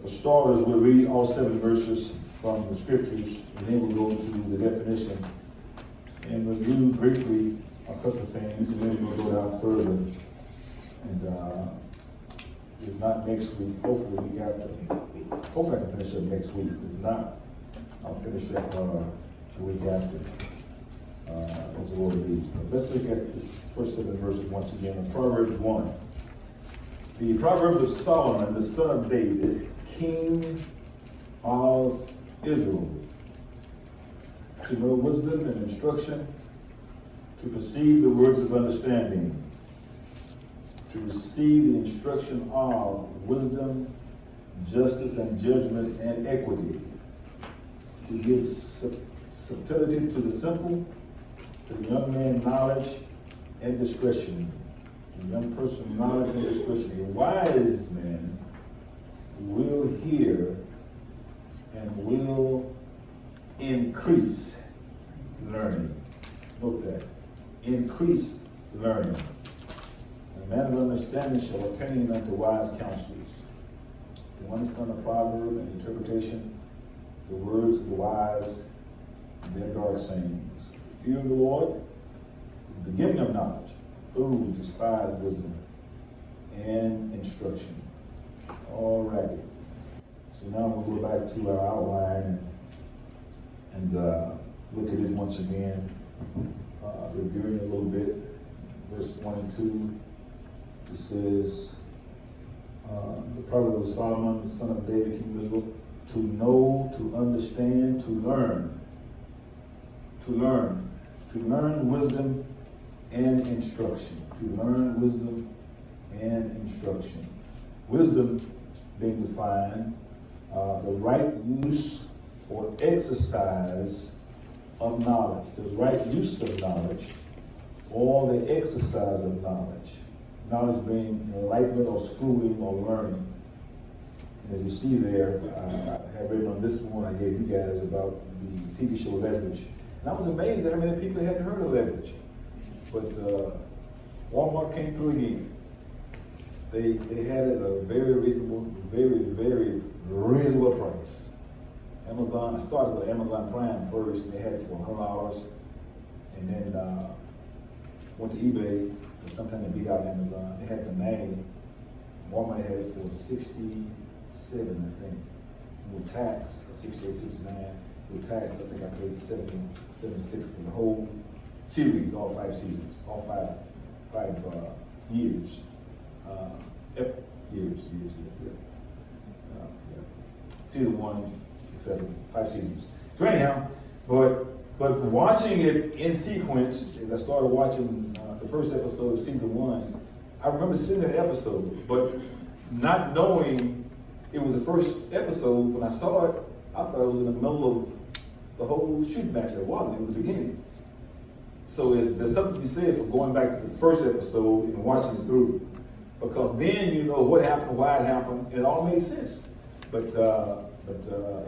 for starters, we'll read all 7 verses from the scriptures, and then we'll go to the definition and review briefly a couple of things, and then we'll go down further. And if not next week, hopefully the week after. Hopefully I can finish up next week. If not, I'll finish up the week after. As the Lord leads. But let's look at this first 7 verses once again in Proverbs 1. The Proverbs of Solomon, the son of David, king of Israel. To know wisdom and instruction, to perceive the words of understanding, to receive the instruction of wisdom, justice and judgment and equity, to give subtlety to the simple, to the young man knowledge and discretion, to the young person knowledge and discretion. A wise man will hear and will increase learning. Note that. Increase learning. A man of understanding shall attain unto wise counsels. To understand the proverb and interpretation, the words of the wise and their dark sayings. The fear of the Lord is the beginning of knowledge. Fools despise wisdom and instruction. All righty. So now we'll go back to our outline and look at it once again, reviewing a little bit. Verse 1 and 2, it says, the Proverbs of Solomon, the son of David, king of Israel, to know, to understand, to learn. To learn wisdom and instruction. To learn wisdom and instruction. Wisdom being defined, the right use or exercise of knowledge. The right use of knowledge or the exercise of knowledge. Knowledge being enlightenment or schooling or learning. And as you see there, I have written on this one I gave you guys about the TV show Leverage. And I was amazed at how many people hadn't heard of Leverage. But Walmart came through again. They had it at a very reasonable, very reasonable price. Amazon, I started with Amazon Prime first, and they had it for $100. And then went to eBay, and sometime they beat out Amazon. They had it for $90. Walmart had it for $67, I think. With tax, $68, $69. With tax, I think I paid $76 for the whole series, all 5 seasons, all five years. Years. Season 1, etc. 5 seasons. So anyhow, but watching it in sequence, as I started watching the first episode of season 1, I remember seeing that episode, but not knowing it was the first episode. When I saw it, I thought it was in the middle of the whole shooting match. It wasn't. It was the beginning. So there's something to be said for going back to the first episode and watching it through, because then you know what happened, why it happened, and it all made sense. But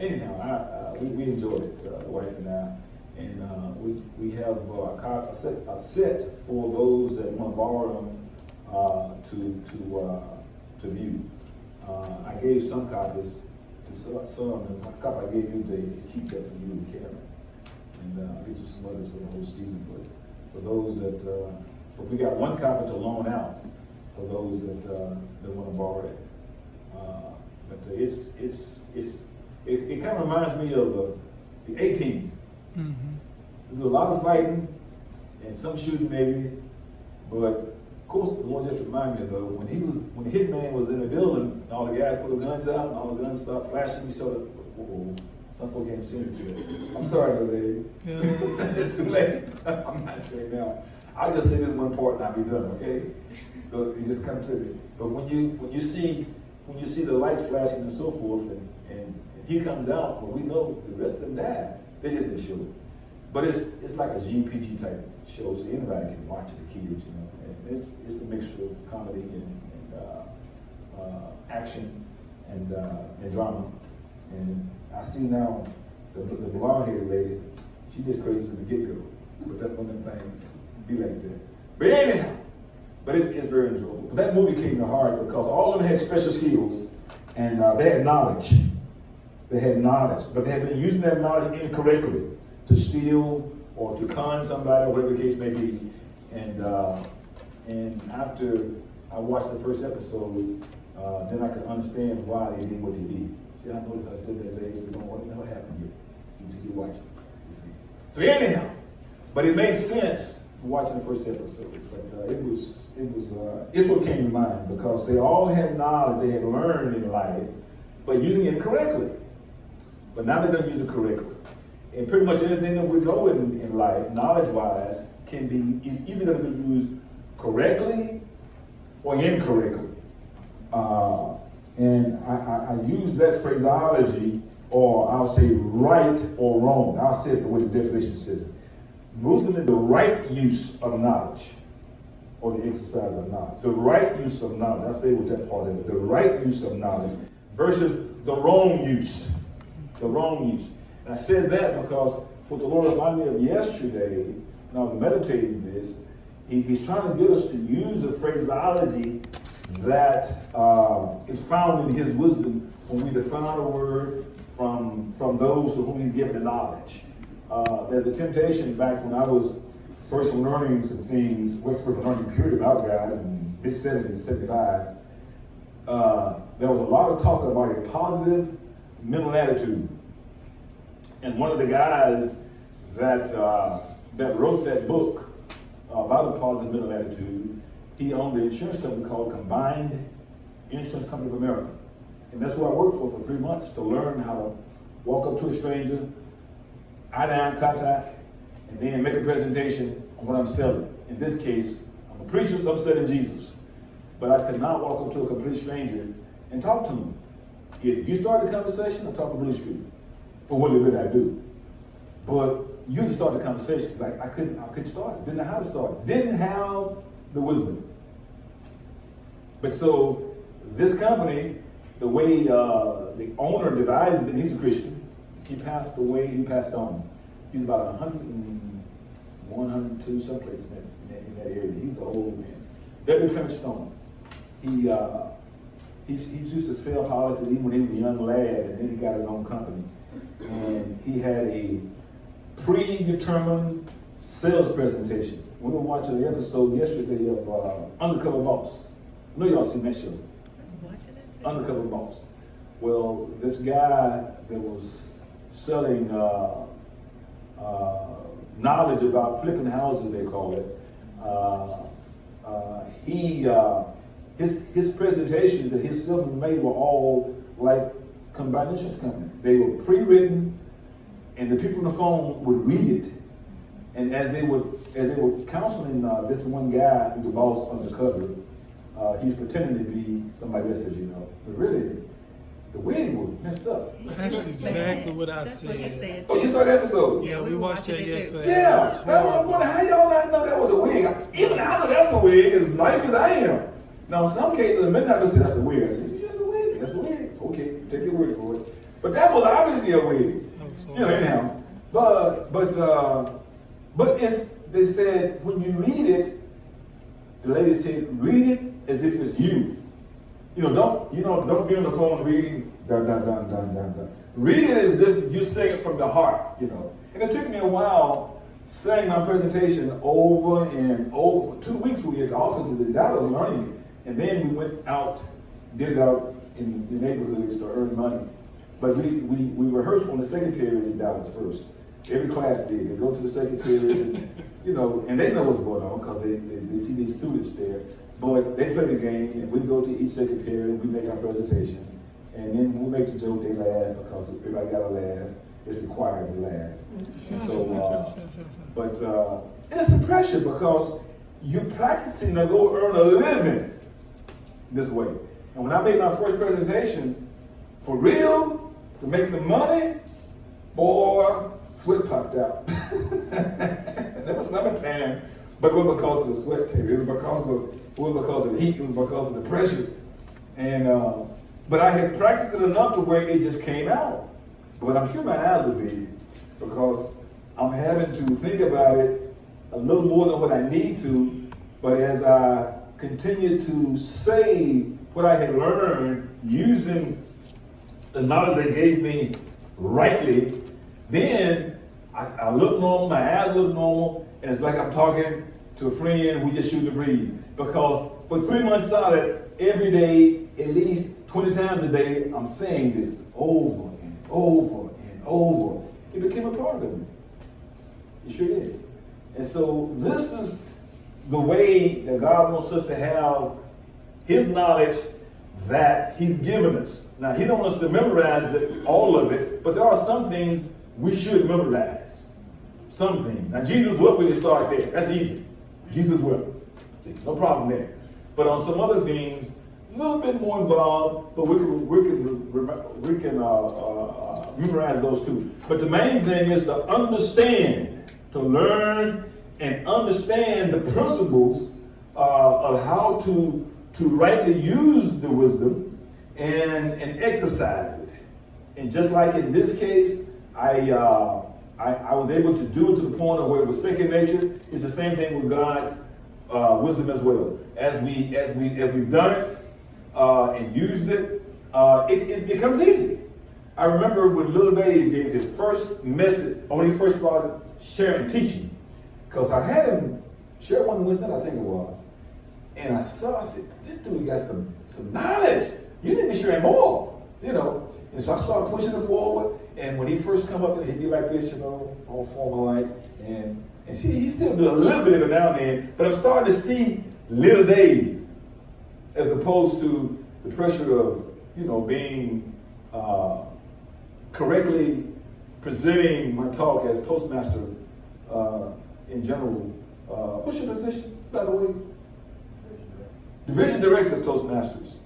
anyhow, we enjoyed it, the wife and I, and we have a set for those that want to borrow them to view. I gave some copies to some, and a copy I gave you to keep that for you and Karen. And I'll get you some others for the whole season. But for those that, but we got one copy to loan out for those that want to borrow it. But it kind of reminds me of the A-Team. Mm-hmm. We do a lot of fighting and some shooting maybe, but of course the Lord just reminded me though, when the hitman was in the building, and all the guys put the guns out and all the guns stopped flashing, we saw that, some folk can't see it today. I'm sorry, no lady. Yeah. It's too late. I'm not doing now. I'll just say this one part and I'll be done, okay? So you just come to me. But when you see the lights flashing and so forth, and he comes out, well, we know the rest of them died. They just didn't show it. But it's like a GPG type show, so anybody can watch it, the kids, you know. And it's a mixture of comedy and action and drama. And I see now the blonde-haired lady, she just crazy from the get-go. But that's one of them things, be like that. But anyhow, but it's very enjoyable. But that movie came to heart because all of them had special skills, And they had knowledge. They had knowledge, but they had been using that knowledge incorrectly to steal or to con somebody, or whatever the case may be. And after I watched the first episode, then I could understand why they did what they did. See, I noticed I said that they said, what the hell happened here? See, until you watch it, you see. So anyhow, but it made sense watching the first episode. But it's what came to mind, because they all had knowledge they had learned in life, but using it incorrectly. But now they're going to use it correctly. And pretty much anything that we know in life, knowledge-wise, is either going to be used correctly or incorrectly. And I use that phraseology, or I'll say right or wrong. I'll say it the way the definition says it. Wisdom is the right use of knowledge, or the exercise of knowledge. The right use of knowledge. I'll stay with that part of it. The right use of knowledge versus the wrong use. The wrong use. And I said that because what the Lord reminded me of yesterday, when I was meditating this, He's trying to get us to use a phraseology that is found in His wisdom when we define a word from those to whom He's given the knowledge. There's a temptation back when I was first learning some things, first learning period about God in mid-70s, 75. There was a lot of talk about a positive mental attitude. And one of the guys that wrote that book about a positive mental attitude, he owned an insurance company called Combined Insurance Company of America. And that's what I worked for 3 months, to learn how to walk up to a stranger, eye-to-eye contact, and then make a presentation on what I'm selling. In this case, I'm a preacher, so I'm selling Jesus. But I could not walk up to a complete stranger and talk to him. If you start the conversation, I talk to Blue Street for what it is I do. But you can start the conversation. Like I couldn't start it. Didn't know how to start it. Didn't have the wisdom. But so this company, the way the owner devises it, he's a Christian. He passed away. He passed on. He's about 101, 102, someplace in that area. He's an old man. That became Stone. He used to sell policies even when he was a young lad, and then he got his own company. And he had a predetermined sales presentation. We were watching the episode yesterday of Undercover Boss. I know y'all seen that show. I'm watching it too. Undercover Boss. Well, this guy that was selling knowledge about flipping houses, they call it. His presentations that his salesman made were all like Combined Insurance Company. They were pre-written, and the people on the phone would read it. And as they were counseling this one guy, who's the boss undercover, he was pretending to be somebody else, as you know. But really, the wig was messed up. That's exactly what I That's what you said. said. Oh, you saw the episode? Yeah, we watched that yesterday. Yeah, I wonder how y'all not know that was a wig. Even I know that's a wig, as naive as I am. Now, in some cases, the midnight say that's a wig. I said, that's a wig. That's a wig. It's okay. Take your word for it. But that was obviously a wig. Anyhow. But they said when you read it, the lady said, read it as if it's you. Don't be on the phone reading dun dun dun dun dun dun. Read it as if you say it from the heart. And it took me a while saying my presentation over and over. For 2 weeks we were at the offices in Dallas learning it. And then we went out, did it out in the neighborhoods to earn money. But we rehearsed on the secretaries in Dallas first. Every class did. They go to the secretaries and, and they know what's going on because they see these students there. But they play the game, and we go to each secretary, and we make our presentation. And then when we make the joke, they laugh because everybody got to laugh. It's required to laugh. And so, and it's some pressure because you're practicing to go earn a living this way. And when I made my first presentation, for real, to make some money, boy, sweat popped out. That was summertime, but it wasn't because of the sweat tape. It was because of the heat. It was because of the pressure. And but I had practiced it enough to where it just came out. But I'm sure my eyes would be because I'm having to think about it a little more than what I need to. But as I continue to say what I had learned using the knowledge they gave me rightly, then I look normal, my eyes look normal, and it's like I'm talking to a friend, we just shoot the breeze. Because for 3 months solid, every day, at least 20 times a day, I'm saying this over and over and over. It became a part of me. It sure did. And so this is the way that God wants us to have his knowledge that he's given us. Now, he don't want us to memorize it, all of it, but there are some things we should memorize. Some things. Now, Jesus will, we can start there. That's easy. Jesus will. See, no problem there. But on some other things, a little bit more involved, but we can memorize those too. But the main thing is to understand, to learn and understand the principles of how to rightly use the wisdom and exercise it. And just like in this case, I was able to do it to the point of where it was second nature. It's the same thing with God's wisdom as well. As we've done it and used it, it becomes easy. I remember when little Dave gave his first message, when he first started sharing teaching, because I had him share one Wednesday, I think it was, and I said, this dude got some knowledge. You need to share more, you know. And so I started pushing it forward. And when he first come up and he'd be like this, you know, all formal like, and he still do a little bit of it now and then, but I'm starting to see little Dave as opposed to the pressure of, you know, being correctly presenting my talk as Toastmaster in general. What's your position, by the way? Division Director of Toastmasters.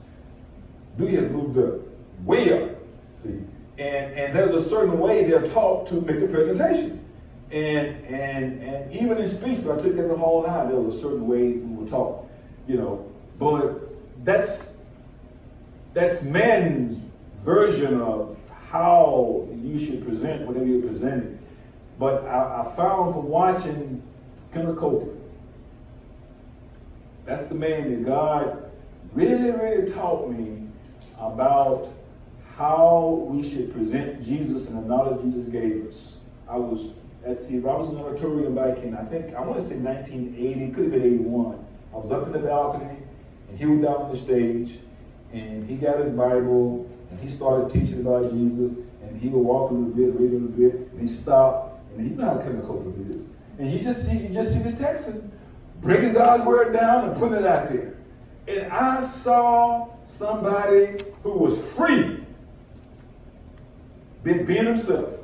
Dewey has moved up, way up, see. And there's a certain way they're taught to make a presentation. And even in speech, when I took that to Hall High, there was a certain way we were taught, you know. But that's man's version of how you should present whatever you're presenting. But I found from watching Kenneth Copeland, that's the man that God really, really taught me about how we should present Jesus and the knowledge Jesus gave us. I was at the Robinson Auditorium back in, I want to say 1980, could have been 81. I was up in the balcony, and he was down on the stage, and he got his Bible, and he started teaching about Jesus, and he would walk a little bit, read a little bit, and he stopped, and he know how Kenneth Copeland is. And you just see this texting, breaking God's word down and putting it out there. And I saw somebody who was free, being himself.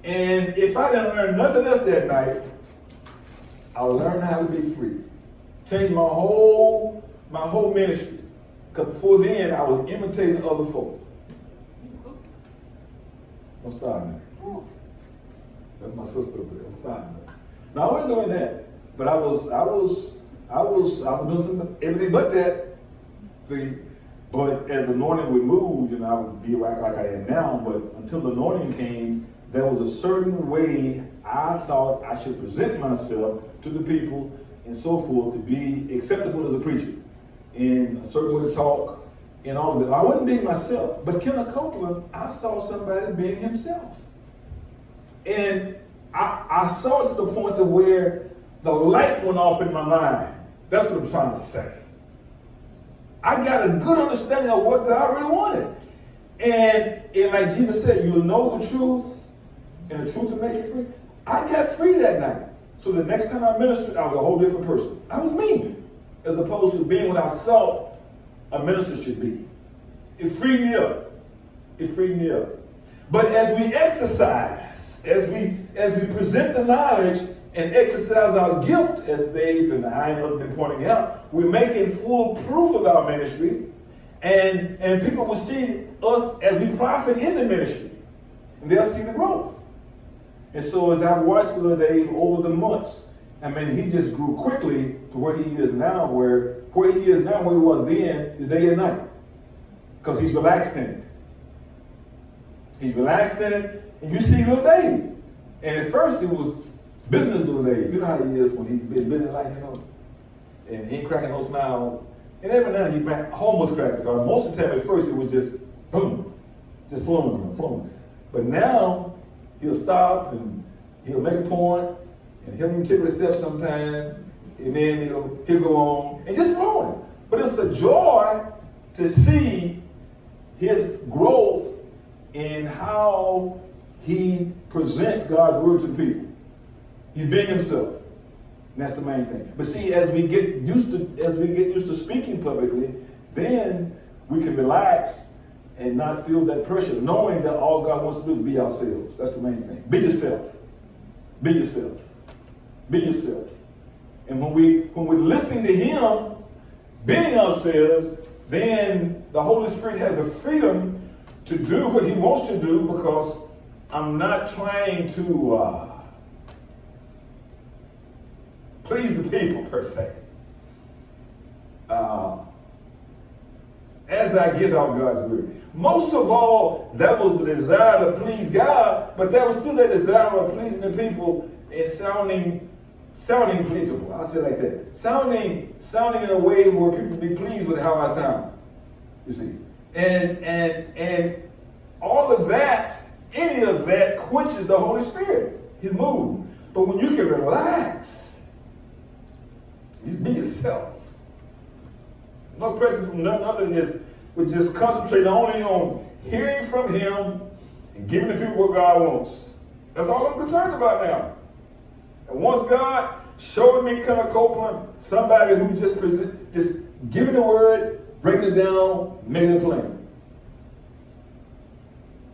And if I didn't learn nothing else that night, I learned how to be free. Changed my whole ministry. Because before then, I was imitating other folk. Don't start now. That's my sister over there. Don't start now. No, I wasn't doing that. But I was doing something, everything but that. See, but as the anointing would move, I would be like I am now. But until the anointing came, there was a certain way I thought I should present myself to the people and so forth to be acceptable as a preacher. In a certain way to talk and all of that. I wasn't being myself. But Kenneth Copeland, I saw somebody being himself. And I saw it to the point to where the light went off in my mind. That's what I'm trying to say. I got a good understanding of what God really wanted. And like Jesus said, you'll know the truth, and the truth will make you free. I got free that night. So the next time I ministered, I was a whole different person. I was me, as opposed to being what I thought a minister should be. It freed me up. It freed me up. But as we exercise, as we present the knowledge and exercise our gift, as Dave and I have been pointing out, we're making full proof of our ministry, and people will see us as we profit in the ministry, and they'll see the growth. And so as I've watched little Dave over the months, he just grew quickly to where he is now, where he was then is day and night, because he's relaxed in it. He's relaxed in it, and you see little Dave. And at first it was business little Dave. You know how he is when he's been busy like, and he ain't cracking no smiles. And every now and then he homeless cracking. So most of the time at first it was just Boom. Just flowing. But now, he'll stop and he'll make a point and he'll even tickle himself sometimes, and then he'll go on and just flowing. But it's a joy to see his growth in how he presents God's word to the people. He's being himself. And that's the main thing. But see, as we get used to speaking publicly, then we can relax and not feel that pressure, knowing that all God wants to do is be ourselves. That's the main thing. Be yourself. Be yourself. Be yourself. And when we're listening to him being ourselves, then the Holy Spirit has a freedom to do what he wants to do, because I'm not trying to please the people per se. As I give out God's word. Most of all, that was the desire to please God, but there was still that desire of pleasing the people and sounding pleasable. I'll say it like that. Sounding in a way where people be pleased with how I sound. You see. And all of that, any of that quenches the Holy Spirit, his mood. But when you can relax, just be yourself. No pressure from nothing other than just concentrate only on hearing from him and giving the people what God wants. That's all I'm concerned about now. And once God showed me Colonel Copeland, somebody who just giving the word, breaking it down, making it plain.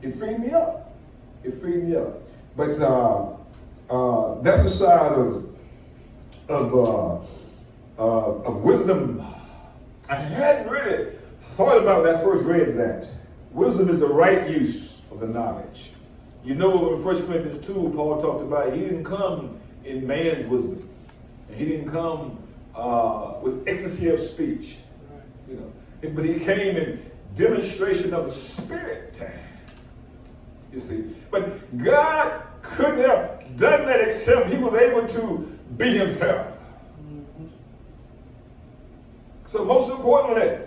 It freed me up. It freed me up. But that's the side of wisdom. I hadn't really thought about that first read that. Wisdom is the right use of the knowledge. You know, in 1 Corinthians 2, Paul talked about he didn't come in man's wisdom. And he didn't come with ecstasy of speech. You know, but he came in demonstration of the Spirit. You see. But God couldn't have done that except he was able to be himself. So most importantly,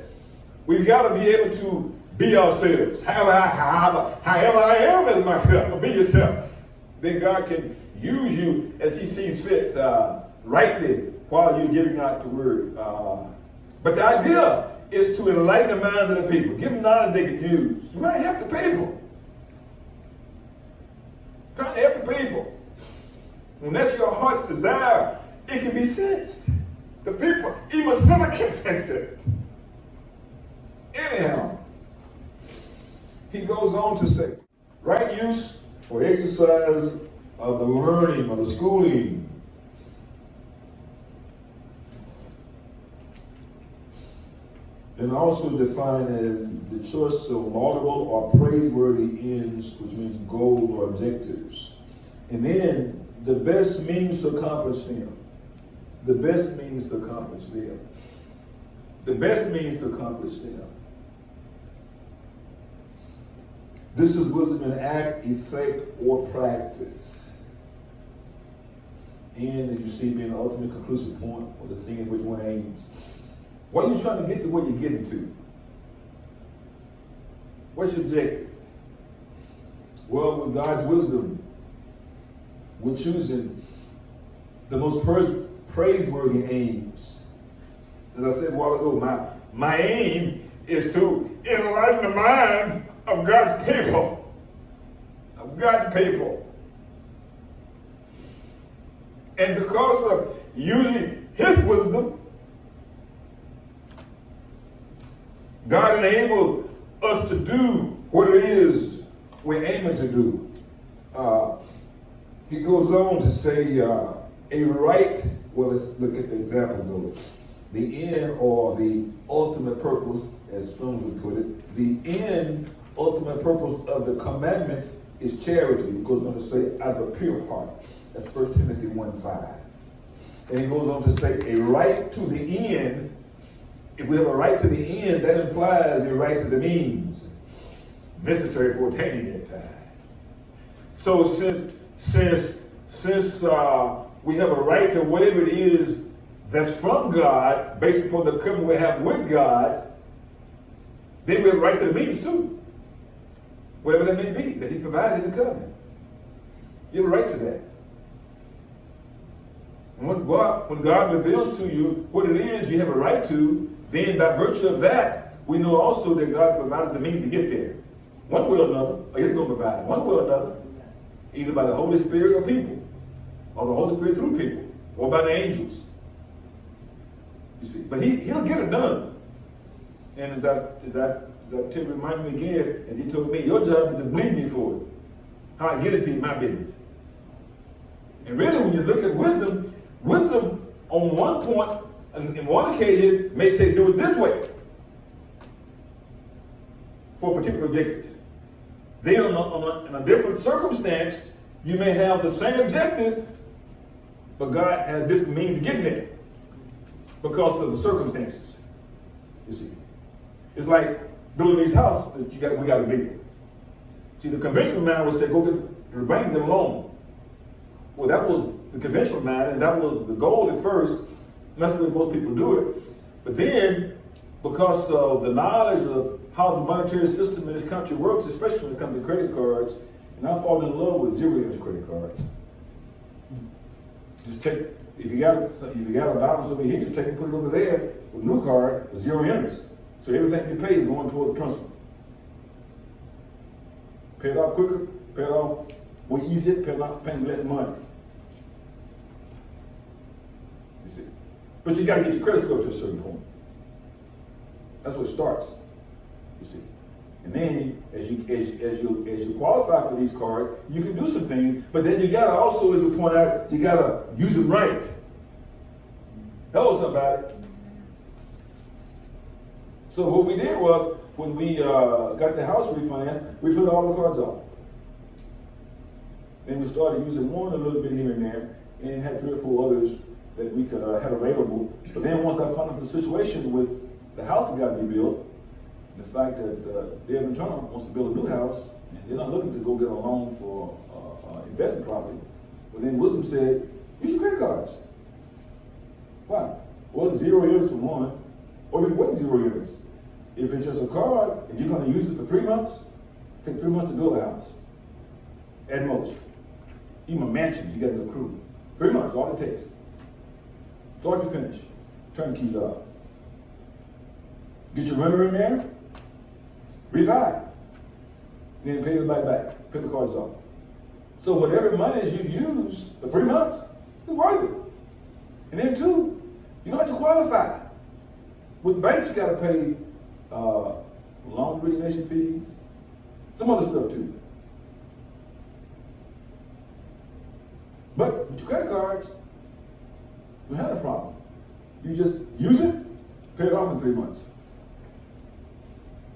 we've got to be able to be ourselves. However I am as myself, be yourself. Then God can use you as he sees fit, rightly, while you're giving out the word. But the idea is to enlighten the minds of the people. Give them knowledge they can use. You're trying to help the people. Trying to help the people. When that's your heart's desire, it can be sensed. The people, even sinner can sense it. Anyhow, he goes on to say, right use or exercise of the learning or the schooling. And also defined as the choice of laudable or praiseworthy ends, which means goals or objectives. And then the best means to accomplish them. The best means to accomplish them. The best means to accomplish them. This is wisdom in act, effect, or practice. And as you see, being the ultimate conclusive point, or the thing in which one aims. What are you trying to get to what you're getting to? What's your objective? Well, with God's wisdom, we're choosing the most praiseworthy aims. As I said a while ago, my aim is to enlighten the minds of God's people. Of God's people. And because of using his wisdom, God enables us to do what it is we're aiming to do. He goes on to say, a right, well, let's look at the examples of it. The end or the ultimate purpose, as Strong's would put it, the end, ultimate purpose of the commandments is charity. He goes on to say, out of a pure heart. That's 1 Timothy 1:5. And he goes on to say, a right to the end. If we have a right to the end, that implies a right to the means necessary for attaining it. So since we have a right to whatever it is that's from God, based upon the covenant we have with God, then we have a right to the means too. whatever that may be, that he's provided in the covenant. You have a right to that. And when God reveals to you what it is you have a right to, then by virtue of that, we know also that God provided the means to get there. One way or another, or he's going to provide one way or another, either by the Holy Spirit or people, or the Holy Spirit through people, or by the angels. You see, but he'll get it done. And as Tim reminded me again, as he told me, your job is to believe me for it. How I get it to you, my business. And really, when you look at wisdom on one point, in one occasion, may say, do it this way for a particular objective. Then in a different circumstance, you may have the same objective, but God has different means of getting there because of the circumstances. You see, it's like building these houses that we got to build. See, the conventional man would say, go get the bank, get a loan. Well, that was the conventional man, and that was the goal at first. And that's the way most people do it. But then, because of the knowledge of how the monetary system in this country works, especially when it comes to credit cards, and I fall in love with zero-interest credit cards. Just take, if you got a balance over here, just take and put it over there with a new card with zero interest. So everything you pay is going toward the principal. Pay it off quicker, pay it off more easier, paying less money. You see. But you got to get your credit score to a certain point. That's where it starts. You see. And then as you qualify for these cards, you can do some things, but then you gotta also, as we point out, you gotta use them right. Hello, somebody. So what we did was, when we got the house refinanced, we put all the cards off. Then we started using one a little bit here and there, and had 3 or 4 others that we could have available. But then once I found out the situation with the house that got to be built, the fact that Deb and Turner wants to build a new house, and they're not looking to go get a loan for investment property. But then Wisdom said, use your credit cards. Why? Well, it's 0 years for one, or if it wasn't 0 years. If it's just a card and you're going to use it for 3 months, take 3 months to build a house. At most. Even a mansion, you got enough crew. 3 months, all it takes. Start to finish. Turn the keys off. Get your renter in there. Revive. Then pay everybody back. Pay the cards off. So whatever money you've used for 3 months, it's worth it. And then 2, you don't have to qualify. With banks, you got to pay loan origination fees, some other stuff too. But with your credit cards, you had a problem. You just use it, pay it off in 3 months.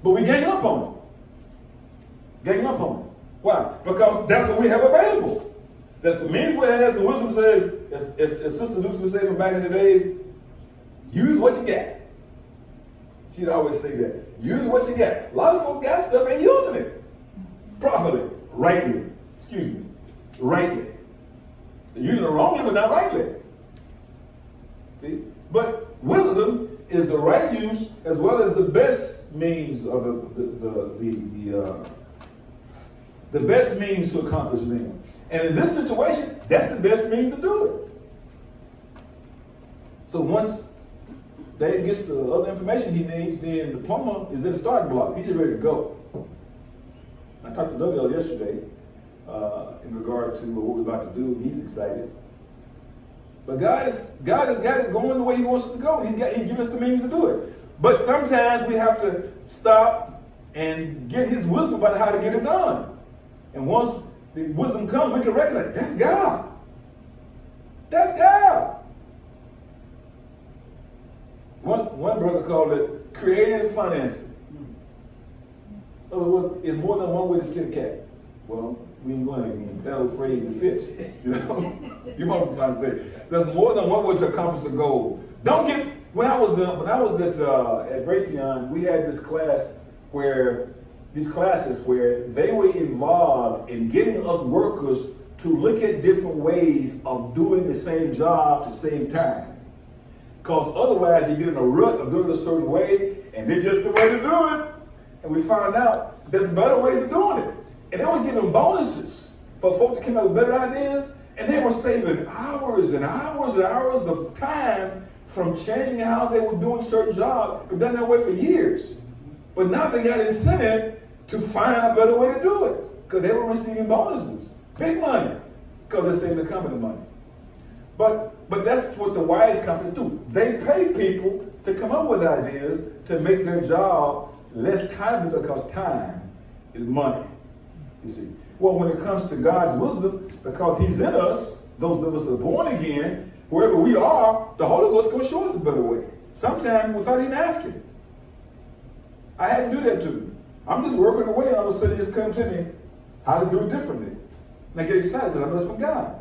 But we gang up on it. Gang up on it. Why? Because that's what we have available. That's the means we have. As the Wisdom says, as Sister Lucy would say from back in the days, use what you got. She'd always say that. Use what you got. A lot of folks got stuff, ain't using it properly, rightly. Excuse me, rightly. They're using it wrongly, but not rightly. See? But wisdom is the right use as well as the best means of the best means to accomplish them. And in this situation, that's the best means to do it. So once Dave gets the other information he needs, then the plumber is in the starting block. He's just ready to go. I talked to Doug yesterday in regard to what we're about to do. He's excited. But God has got it going the way He wants it to go. He's given us the means to do it. But sometimes we have to stop and get His wisdom about how to get it done. And once the wisdom comes, we can recognize that's God. That's God. One brother called it creative financing. In other words, it's more than one way to skin a cat. Well, we ain't going again. That old phrase it fits. You know, you might say there's more than one way to accomplish a goal. Don't get when I was at Raytheon, we had this class where they were involved in getting us workers to look at different ways of doing the same job to save time. Because otherwise you get in a rut of doing it a certain way, and it's just the way to do it. And we found out there's better ways of doing it. And they were giving bonuses for folks that came up with better ideas. And they were saving hours and hours and hours of time from changing how they were doing certain jobs. They've done that way for years. But now they got incentive to find a better way to do it. Because they were receiving bonuses. Big money. Because they're saving the company money. But that's what the wise companies do. They pay people to come up with ideas to make their job less timely, because time is money. You see. Well, when it comes to God's wisdom, because He's in us, those of us that are born again, wherever we are, the Holy Ghost is going to show us a better way. Sometimes without even asking. I had to do that to me. I'm just working away, and all of a sudden He just comes to me how to do it differently. And I get excited because I know it's from God.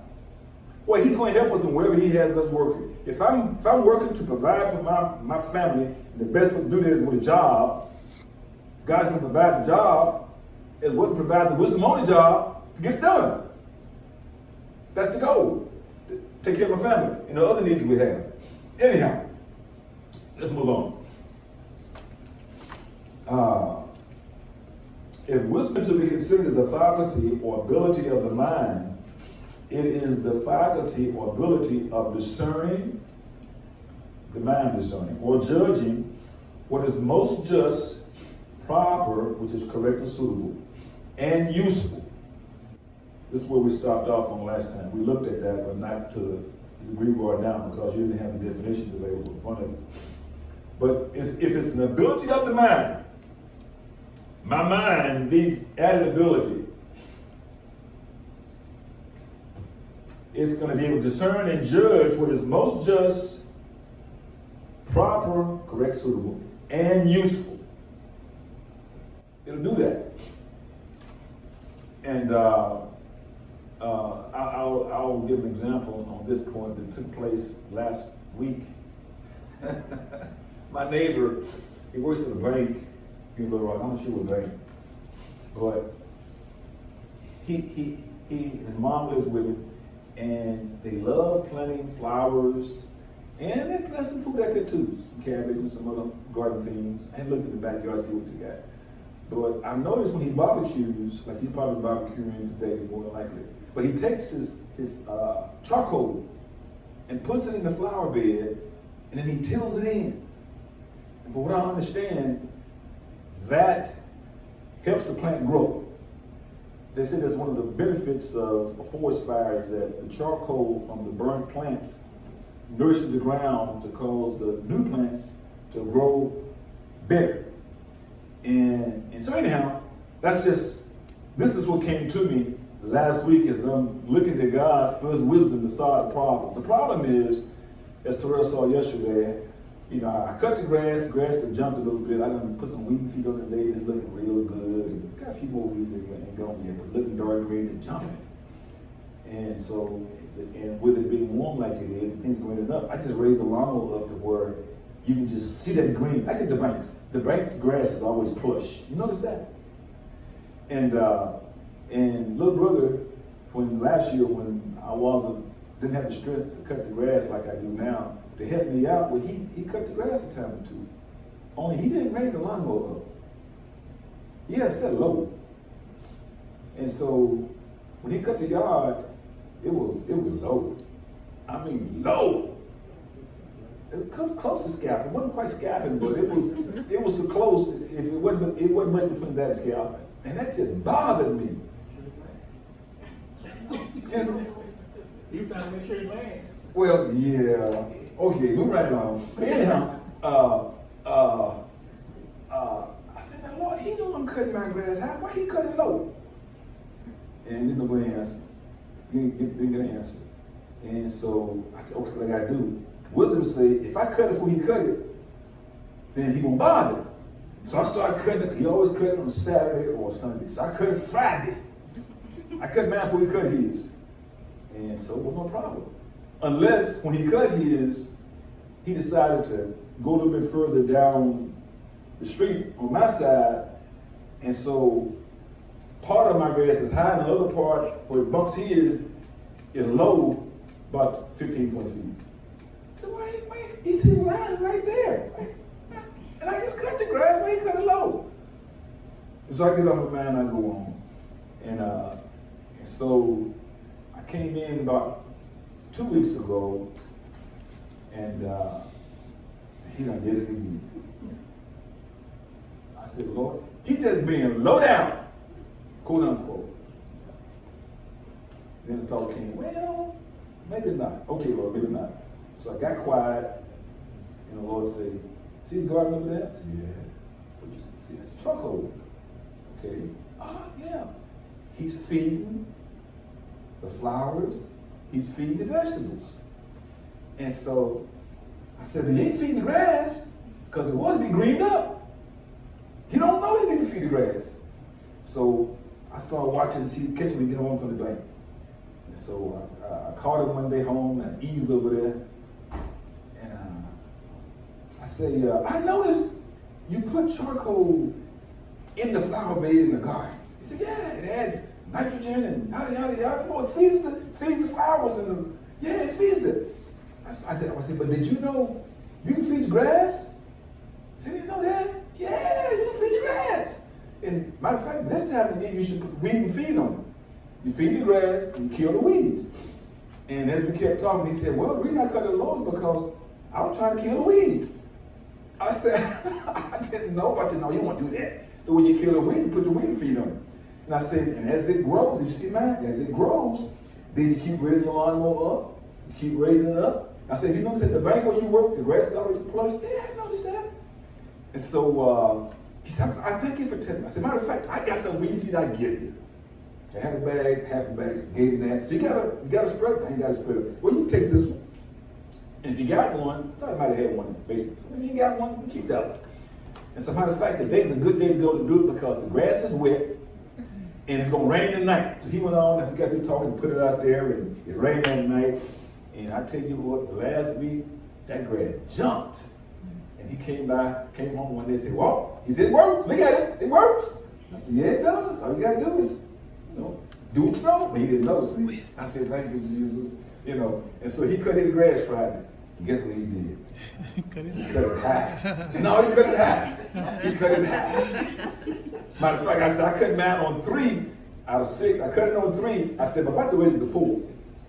Well, He's going to help us in wherever He has us working. If I'm working to provide for my family, the best way to do that is with a job. God's going to provide the job as well to provide the wisdom on the job to get it done. That's the goal. Take care of my family and the other needs we have. Anyhow, let's move on. If wisdom is to be considered as a faculty or ability of the mind, it is the faculty or ability of discerning, the mind discerning, or judging what is most just, proper, which is correct and suitable, and useful. This is where we stopped off on last time. We looked at that, but not to the degree we are now, because you didn't have the definitions available in front of you. But if it's an ability of the mind, my mind needs added ability. It's going to be able to discern and judge what is most just, proper, correct, suitable, and useful. It'll do that. And I'll give an example on this point that took place last week. My neighbor, he works at a bank in Little Rock. I'm not sure what bank, but his mom lives with him, and they love planting flowers, and they plant some food out there too, some cabbage and some other garden things. I haven't looked in the backyard to see what they got. But I noticed when he barbecues, like he's probably barbecuing today, more than likely, but he takes his charcoal and puts it in the flower bed, and then he tills it in. And for what I understand, that helps the plant grow. They say that's one of the benefits of a forest fire is that the charcoal from the burnt plants nourishes the ground to cause the new plants to grow better. And so anyhow, this is what came to me last week as I'm looking to God for His wisdom to solve the problem. The problem is, as Terrell saw yesterday, I cut the grass had jumped a little bit. I done put some weed feed on it today, it's looking real good. And got a few more weeds that ain't going yet, but looking dark green and jumping. And so, and with it being warm like it is, and things greening up, I just raised the lawnmower up to where you can just see that green. Like at the banks. The banks grass is always plush. You notice that? And little brother, when last year when I didn't have the strength to cut the grass like I do now, to help me out, well, he cut the grass a time or two. Only he didn't raise the lawnmower up. He had it set low. And so when he cut the yard, it was low. I mean low. It comes close to scalping. It wasn't quite scalping, but it was so close. If it wasn't much between that and scalping, and that just bothered me. Excuse me. You trying to make sure it lasts. Well, yeah. Okay, move right along. But anyhow, I said, now Lord, He know I'm cutting my grass. Why He cut it low? And didn't nobody answer. Didn't get an answer. And so I said, okay, what I gotta do? Wisdom say, if I cut it before He cut it, then He won't bother. So I started cutting it. He always cut it on Saturday or Sunday. So I cut it Friday. I cut mine before He cut his. And so it was no problem. Unless when He cut his, He decided to go a little bit further down the street on my side. And so part of my grass is high and the other part where it bumps his is low, about 15, 20 feet. So wait, he's in line right there. And I just cut the grass, why he cut it low? And so I get off the line, I go on. And so I came in about 2 weeks ago, and he done did it again. I said, Lord, he just being low down, quote unquote. Then the thought came, well, maybe not. Okay, Lord, maybe not. So I got quiet, and the Lord said, see the garden over there? I said, yeah. What you see? It's a truck hole. Okay. Yeah. He's feeding the flowers. He's feeding the vegetables. And so I said, he ain't feeding the grass, because it was be greened up. He don't know he didn't feed the grass. So I started watching, catching me get home from the bank. And so I called him one day home, and I eased over there. And I said, I noticed you put charcoal in the flower bed in the garden. He said, yeah, it adds nitrogen and yada, yada, yada. Oh, it feeds the flowers and yeah, it feeds it. I said, but did you know you can feed grass? I said, you know that? Yeah, you can feed the grass. And matter of fact, this time of year, you should put weed and feed on it. You feed the grass, and you kill the weeds. And as we kept talking, he said, well, the reason I cut the lawns because I was trying to kill the weeds. I said, I didn't know. I said, no, you won't do that. So when you kill the weeds, you put the weed feed on it. And I said, and as it grows, you see, man, as it grows, then you keep raising your lawnmower up. You keep raising it up. I said, you notice at the bank where you work, the grass is always plush? Yeah, I noticed that. And so he said, I thank you for telling me. I said, matter of fact, I got some weed feed I give you. I had a bag, half a bag, so gave him that. So you got a spread? I ain't got a spread. Well, you take this one. And if you got one, I thought I might have had one in the basement. So if you got one, you keep that one. And so matter of fact, today's a good day to go to do it because the grass is wet and it's gonna rain tonight. So he went on, he got to talking, put it out there, and it rained that night. And I tell you what, last week, that grass jumped. And he came home one day and said, well, he said, it works, look at it, it works. I said, yeah, it does. All you gotta do is, do what you know. But he didn't know, see. I said, thank you, Jesus. And so he cut his grass Friday. And guess what he did? He cut it high. No, he cut it high. He cut it high. Matter of fact, I said, I cut mine on 3 out of 6. I cut it on 3. I said, but about to raise it to 4.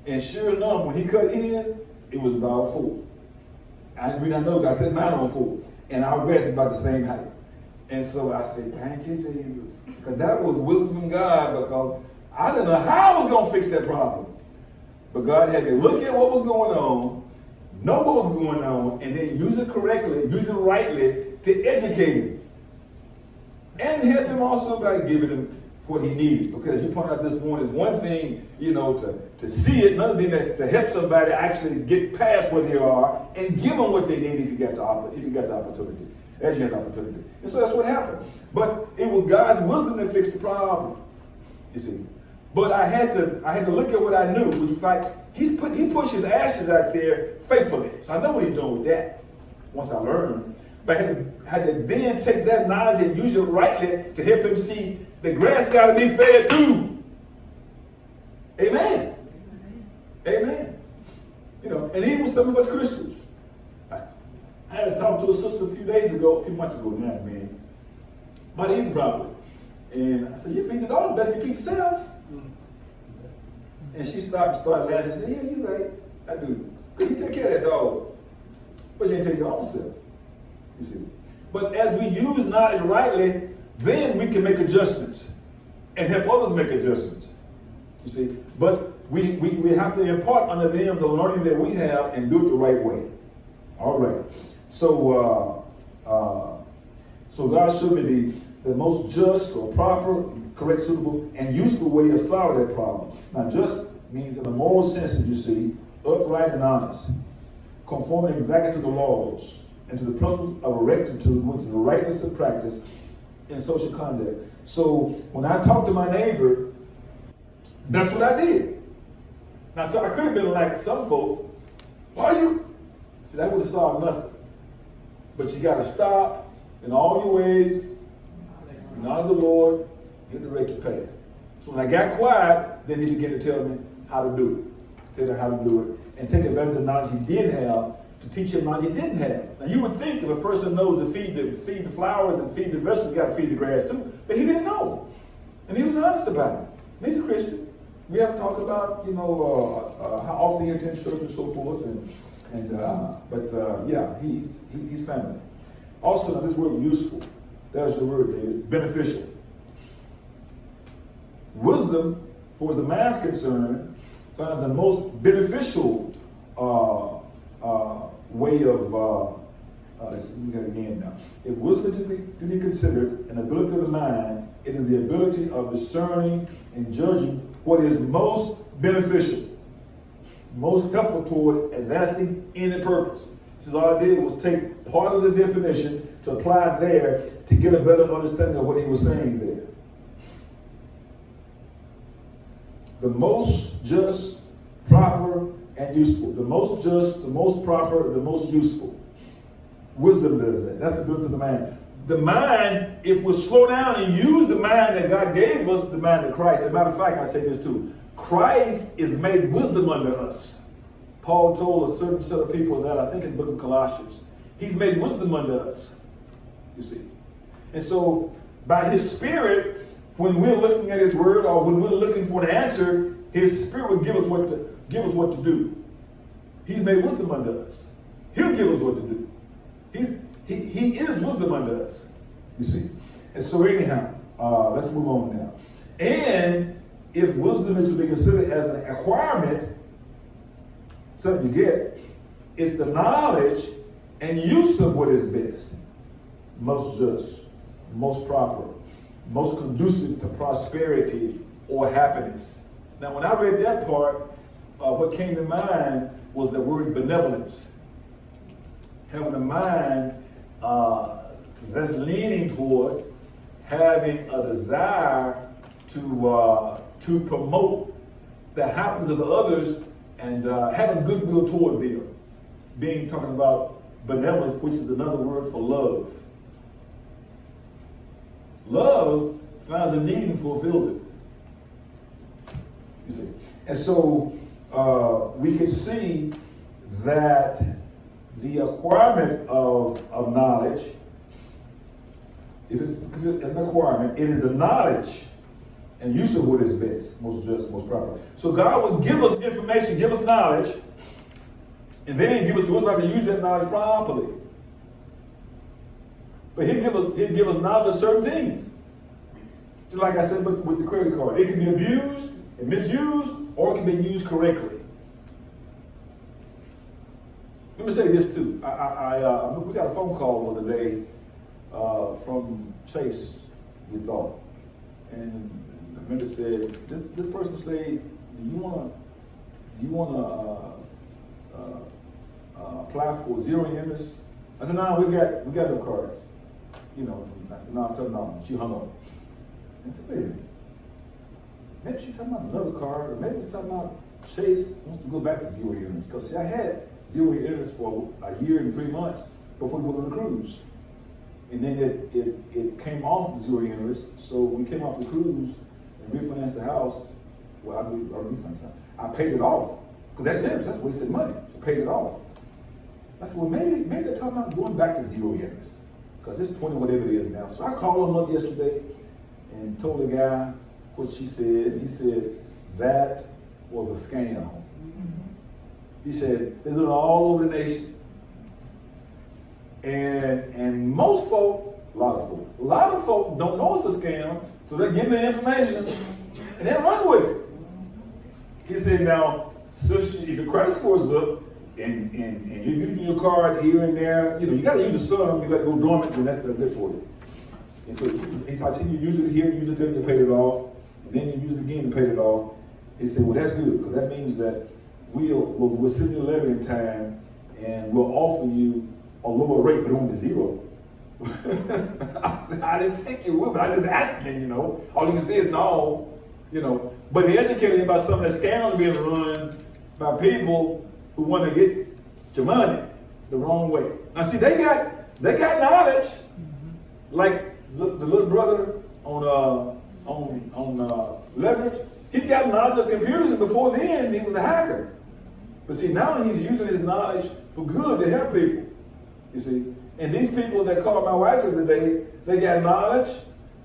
And sure enough, when he cut his, it was about 4. I didn't really know because I set mine on 4. And our grass is about the same height. And so I said, thank you, Jesus. Because that was wisdom from God, because I didn't know how I was going to fix that problem. But God had to look at what was going on, know what was going on, and then use it correctly, use it rightly to educate him. And help him also by giving him what he needed. Because you pointed out this morning, it's one thing, to see it, another thing to help somebody actually get past where they are and give them what they need if you got the opportunity. As you have the opportunity. And so that's what happened. But it was God's wisdom that fixed the problem. You see. But I had to look at what I knew, which was like he pushed his ashes out there faithfully. So I know what he's doing with that once I learned. But I had to then take that knowledge and use it rightly to help him see the grass got to be fed too. Amen. Amen. And even some of us Christians. I had to talk to a sister a few months ago, now, man, about eating properly. And I said, you feed the dog better than you feed yourself. And she stopped and started laughing and said, yeah, you're right. I do. Because you take care of that dog. But you ain't take your own self. You see. But as we use knowledge rightly, then we can make adjustments and help others make adjustments. You see. But we have to impart unto them the learning that we have and do it the right way. All right. So God showed me the most just or proper, correct, suitable, and useful way of solving that problem. Now, just means in a moral sense, as you see, upright and honest, conforming exactly to the laws and to the principles of rectitude, which is the rightness of practice in social conduct. So when I talk to my neighbor, that's what I did. Now, so I could have been like some folk, why you? See, that would have solved nothing. But you got to stop in all your ways, acknowledge the Lord, and direct your path. So when I got quiet, then he began to tell me how to do it. Tell me how to do it. And take advantage of the knowledge he did have to teach him knowledge he didn't have. Now you would think if a person knows to feed the flowers and feed the vegetables, you got to feed the grass too. But he didn't know. And he was honest about it. And he's a Christian. We have to talk about, how often he attends church and so forth. But he's family. Also, now this word useful. There's the word, David. Beneficial. Wisdom, for the man's concerned, finds the most beneficial way of, let's look at it again now. If wisdom is to be considered an ability of the mind, it is the ability of discerning and judging what is most beneficial, most helpful toward advancing any purpose. This is all I did was take part of the definition to apply there to get a better understanding of what he was saying there. The most just, proper, and useful. The most just, the most proper, the most useful. Wisdom does that. That's the ability of the mind. The mind, if we slow down and use the mind that God gave us, the mind of Christ. As a matter of fact, I say this too. Christ is made wisdom unto us. Paul told a certain set of people that, I think in the book of Colossians, he's made wisdom unto us. You see. And so, by his Spirit, when we're looking at his word or when we're looking for an answer, his Spirit will give us what to do. He's made wisdom unto us. He'll give us what to do. He is wisdom unto us. You see. And so anyhow, let's move on now. And if wisdom is to be considered as an acquirement, something you get, it's the knowledge and use of what is best, most just, most proper, most conducive to prosperity or happiness. Now, when I read that part, what came to mind was the word benevolence. Having a mind that's leaning toward having a desire to promote the happiness of others and having goodwill toward them. Talking about benevolence, which is another word for love. Love finds a need and fulfills it. You see. And so we can see that the acquirement of knowledge, if it's an acquirement, it is the knowledge and use of what is best, most just, most proper. So God will give us information, give us knowledge, and then give us the wisdom to use that knowledge properly. But he'll give us knowledge of certain things. Just like I said with the credit card. It can be abused and misused, or it can be used correctly. Let me say this too. We got a phone call the other day from Chase, we thought. And the vendor said, this person said, do you wanna apply for zero interest? I said, no, we got no cards. I said, no, I'm telling her no. She hung up. And I said, wait, maybe she's talking about another card, or maybe she's talking about Chase wants to go back to zero interest. Because see, I had zero interest for a year and 3 months before we went on the cruise. And then it came off zero interest, so we came off the cruise and refinanced the house. Well, I refinanced the house. I paid it off, because that's interest, that's wasted money. So I paid it off. I said, well, maybe they're talking about going back to zero interest, because it's 20 whatever it is now. So I called him up yesterday and told the guy what she said. He said, that was a scam. Mm-hmm. He said, it's all over the nation. And most folk, a lot of folk don't know it's a scam, so they give me the information and then run with it. He said, now, if your credit score is up and you're using your card here and there, you got to use the sum, you let it go dormant, then that's good for you. And so he's like, you use it here, use it there, you paid it off, and then you use it again and paid it off. He said, well, that's good, because that means that we'll send you a letter in time and we'll offer you a lower rate, but only zero. I said, I didn't think it would, but I just asking, All you can say is no, But they educated me about some of the scams being run by people who want to get your money the wrong way. Now, see, they got knowledge, like the little brother on Leverage. He's got knowledge of computers, and before then, he was a hacker. But see, now he's using his knowledge for good to help people. You see, and these people that called my wife the other day, they got knowledge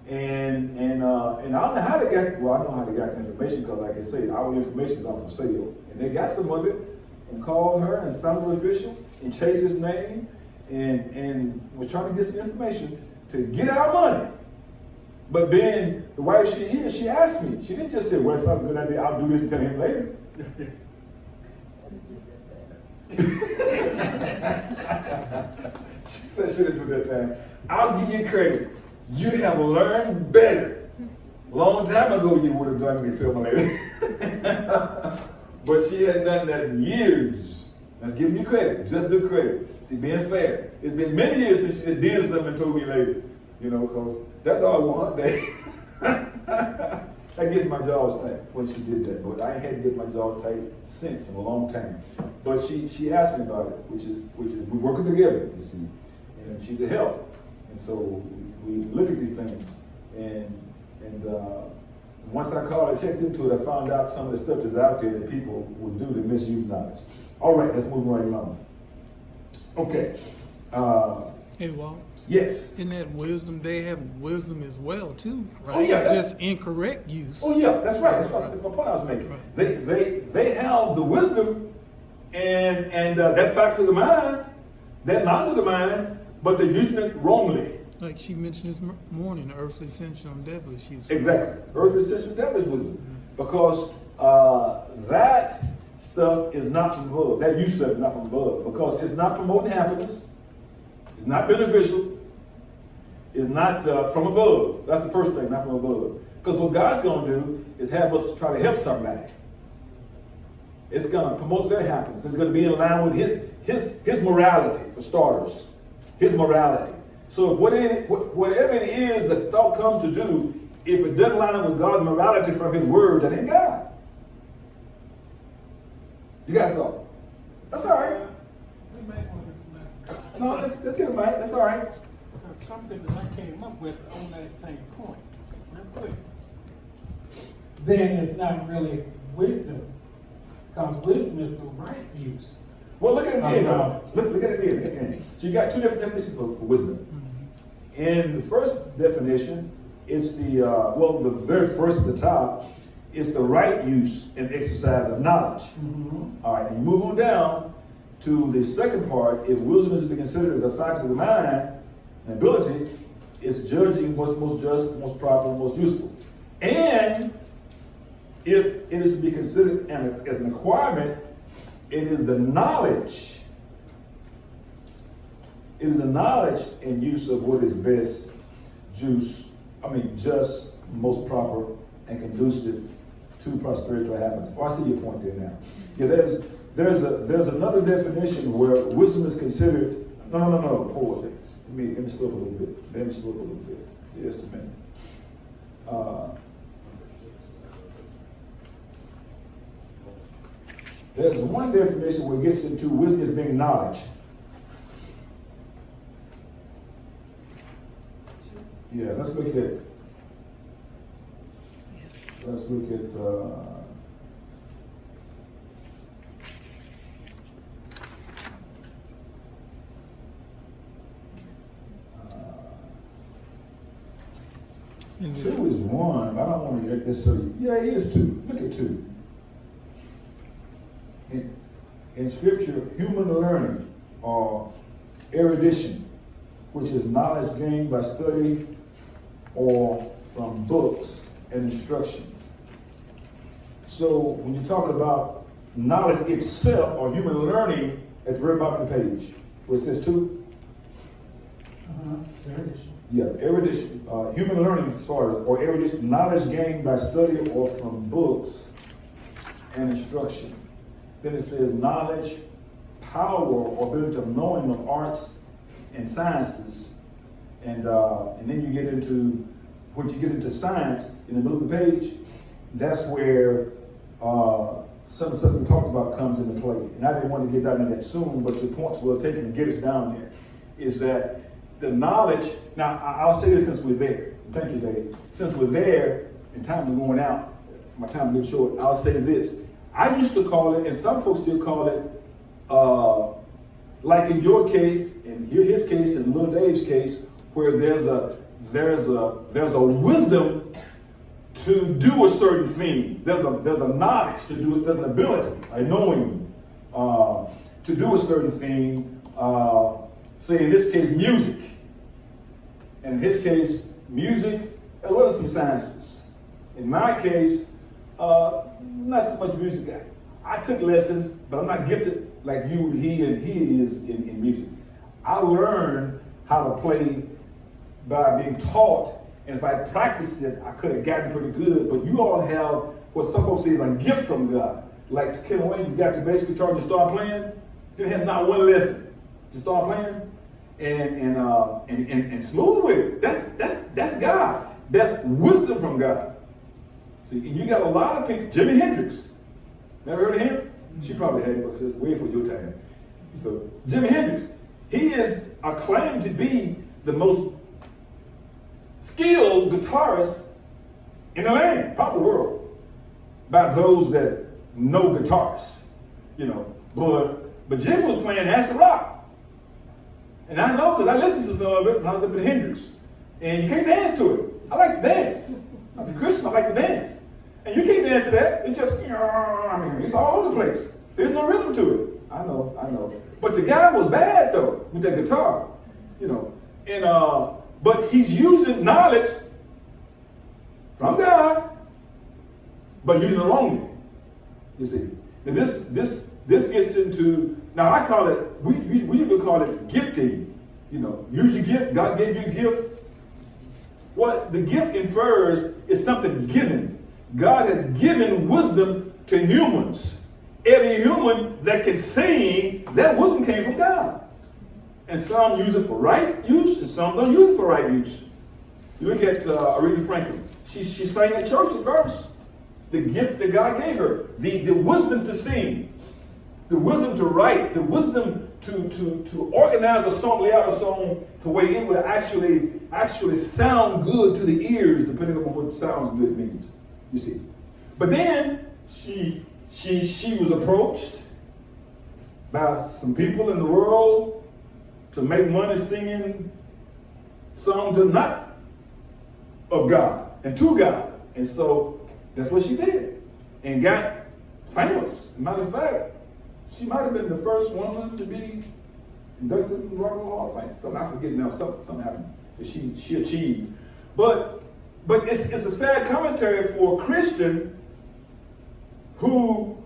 And I don't know how they got, well, I know how they got the information, because like I say, our information is not for sale. And they got some of it and called her and some of the official and chased his name and was trying to get some information to get our money. But then the wife she is, she asked me, she didn't just say, well, it's not a good idea, I'll do this and tell him later. She said she didn't do that time. I'll give you credit. You have learned better. Long time ago you would have done me, tell me later. But she hadn't done that in years. Let's give you credit. Just do credit. See, being fair. It's been many years since she did something and told me later. You know, because that dog won't day. That gets my jaws tight when she did that. But I ain't had to get my jaws tight since in a long time. But she asked me about it, which is we're working together, you see. And she's a help. And so we look at these things. And once I called and checked into it, I found out some of the stuff that's out there that people will do to misuse knowledge. All right, let's move right along. Okay. Hey, Walt. Yes. In that wisdom, they have wisdom as well too, right? Oh, yeah, It's just incorrect use. Oh yeah, that's right. That's my point I was making. Right. They have the wisdom and that faculty of the mind, that knowledge of the mind, but they're using it wrongly. Like she mentioned this morning, earthly, sensual, and devilish use. Exactly. Earthly, sensual, devilish wisdom, because that stuff is not from above. That use of it is not from above, because it's not promoting happiness. It's not beneficial. It's not from above. That's the first thing, not from above. Because what God's going to do is have us try to help somebody. It's going to promote their happiness. It's going to be in line with his morality, for starters. His morality. So if whatever it is that the thought comes to do, if it doesn't line up with God's morality from his word, that ain't God. You got a thought? That's all right. We might want to smack. No, let's get it right. That's all right. There's something that I came up with on that same point. Real quick. Then it's not really wisdom, because wisdom is the right use. Well, look at it again. Look at it again. So you got two different definitions for wisdom. In the first definition, it's the very first at the top, it's the right use and exercise of knowledge. Mm-hmm. All right, and you move on down to the second part. If wisdom is to be considered as a faculty of the mind and ability, it's judging what's most just, most proper, most useful. And if it is to be considered as an acquirement, it is the knowledge. It is the knowledge and use of what is best, just, most proper, and conducive to prosperity or happiness. Oh, I see your point there now. Yeah, there's another definition where wisdom is considered. No. Hold on. Let me slow up a little bit. Just a minute. There's one definition where it gets into wisdom as being knowledge. Yeah, let's look at Is two it- is one, but I don't want to necessarily. Yeah, it is two. Look at two. In scripture, human learning or erudition, which is knowledge gained by study or from books and instructions. So when you're talking about knowledge itself or human learning, at the very bottom of the page, where it says two. Erudition. Yeah, erudition, human learning, or erudition, knowledge gained by study or from books and instruction. Then it says knowledge, power, or ability of knowing of arts and sciences. And then you get into, when you get into science, in the middle of the page, that's where some of the stuff we talked about comes into play. And I didn't want to get down to that soon, but your points will take it and get us down there. Is that the knowledge, now I'll say this since we're there. Thank you, Dave. Since we're there, and time is going out, my time is getting short, I'll say this. I used to call it, and some folks still call like in your case, and his case, and Little Dave's case, where there's there's a wisdom to do a certain thing. There's a knowledge to do it. There's an ability, a knowing to do a certain thing. Say in this case, music. And in his case, music as well as some sciences. In my case, not so much music. I took lessons, but I'm not gifted like he is in music. I learned how to play by being taught, and if I practiced it, I could have gotten pretty good. But you all have what some folks say is a gift from God. Like Ken Wayne's got the bass guitar and just start playing. Didn't have not one lesson. Just start playing and smooth with it. That's God. That's wisdom from God. See, and you got a lot of people. Jimi Hendrix. Never heard of him? She probably had it, but it's way for your time. So Jimi Hendrix, he is acclaimed to be the most skilled guitarist in the land, probably the world, by those that know guitarists, you know. But Jim was playing acid rock, and I know because I listened to some of it when I was up in Hendrix, and you can't dance to it. I like to dance. As a Christian, I like to dance, and you can't dance to that. It's just, it's all over the place. There's no rhythm to it. I know. But the guy was bad though with that guitar, you know, and but he's using knowledge from God, but using it wrongly. You see, now this gets into, now I call it, we usually call it gifting. You know, use your gift. God gave you a gift. What the gift infers is something given. God has given wisdom to humans. Every human that can sing, that wisdom came from God. And some use it for right use, and some don't use it for right use. You look at Aretha Franklin. She sang at church at first. The gift that God gave her, the wisdom to sing, the wisdom to write, the wisdom to organize a song, lay out a song to where it would actually sound good to the ears, depending on what sounds good means. You see, but then she was approached by some people in the world to make money singing songs that are not of God and to God. And so that's what she did and got famous. Matter of fact, she might have been the first woman to be inducted in the Rock and Roll Hall of Fame. Something I forget now, something happened that she achieved. But it's a sad commentary for a Christian who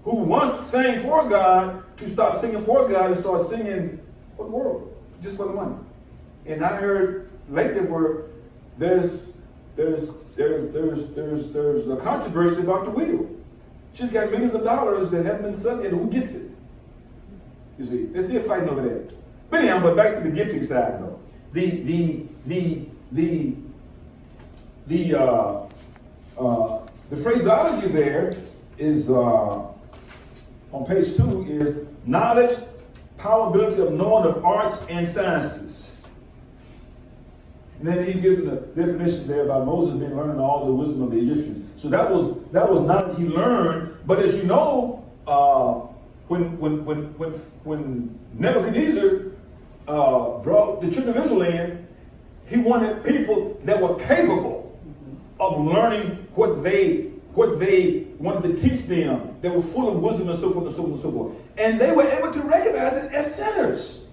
once sang for God to stop singing for God and start singing for the world, just for the money. And I heard lately where there's a controversy about the wheel. She's got millions of dollars that haven't been sung, and who gets it? You see, they're still fighting over that. But anyhow, but back to the gifting side though. The phraseology there is on page 2 is knowledge, power, ability of knowing of arts and sciences. And then he gives a definition there about Moses being learning all the wisdom of the Egyptians. So that was knowledge he learned. But as you know, when Nebuchadnezzar brought the children of Israel in, he wanted people that were capable of learning what they wanted to teach them. They were full of wisdom and so forth and so forth and so forth. And they were able to recognize it as sinners.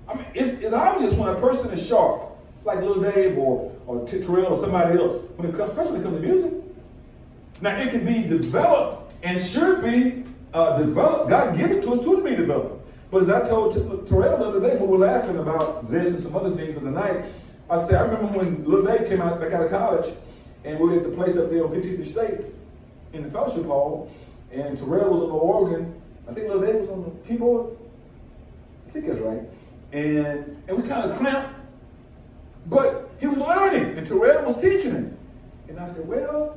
I mean, it's obvious when a person is sharp, like Little Dave or Terrell or somebody else, especially when it comes to music. Now, it can be developed and should be developed. God gives it to us to be developed. But as I told Terrell the other day, we were laughing about this and some other things of the night. I said, I remember when Little Dave came back out of college, and we were at the place up there on 50th State in the fellowship hall, and Terrell was on the organ. I think Little Dave was on the keyboard. I think that's right. And it was kind of cramped, but he was learning, and Terrell was teaching him. And I said, well,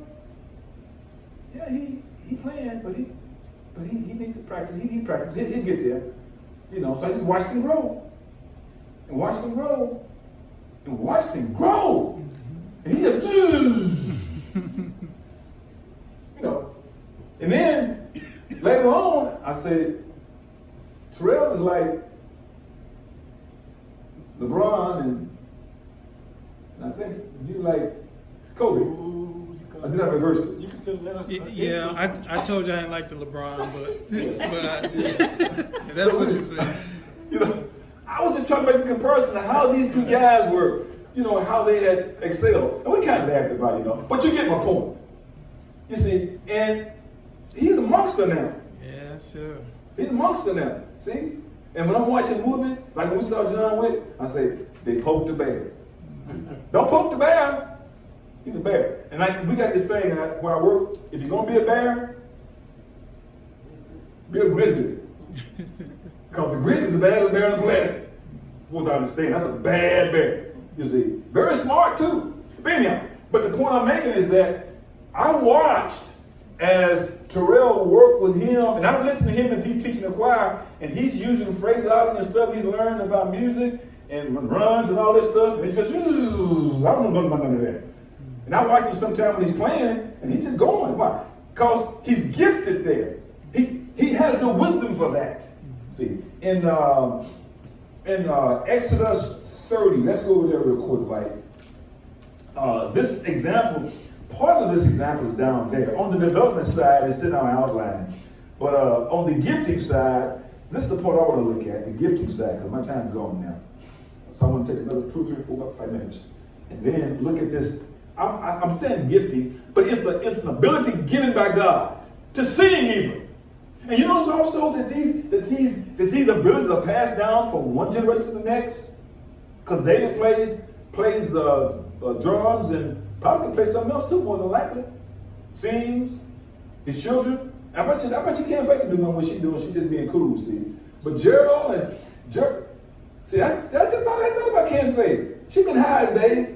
yeah, he playing, but he needs to practice. He practiced. He'll get there. You know, so I just watched him grow. And watched him grow. And watched him grow. And he just, you know. And then later on, I said, Terrell is like LeBron and I think you like Kobe. Ooh, I did I reverse it? You consider that a Yeah, I told you I didn't like the LeBron, but that's what you said. You know, I was just trying to make a comparison of how these two guys were, you know, how they had excelled. And we kind of laughed about it, you know. But you get my point. You see, and he's a monster now. Yeah, sure. He's a monster now. See? And when I'm watching movies, like when we saw John Wick, I say, they poked the bear. Don't poke the bear. He's a bear. And we got this saying where I work, if you're going to be a bear, be a grizzly. Because the grizzly is the baddest bear on the planet. For what I understand, that's a bad bear. You see, very smart too. But anyhow, but the point I'm making is that I watched as Terrell worked with him, and I listened to him as he's teaching the choir, and he's using phraseology and stuff he's learned about music and runs and all this stuff, and it's just, I don't know nothing about none of that. And I watch him sometime when he's playing, and he's just going. Why? Because he's gifted there. He has the wisdom for that. See, in Exodus 30, let's go over there real quick. Like this example, part of this example is down there. On the development side, it's in our outline. But on the gifting side, this is the part I want to look at, the gifting side, because my time's gone now. So I want to take another 2, 3, 4, 5 minutes. And then look at this. I'm saying gifting, but it's an ability given by God to sing even. And you notice also that these abilities are passed down from one generation to the next. Because David plays drums and probably can play something else too, more than likely. Sings. His children. I bet you can't fake it doing what she's doing. She's just being cool, see. But Gerald, see, I just thought about Ken Faye. She been hiding, Dave.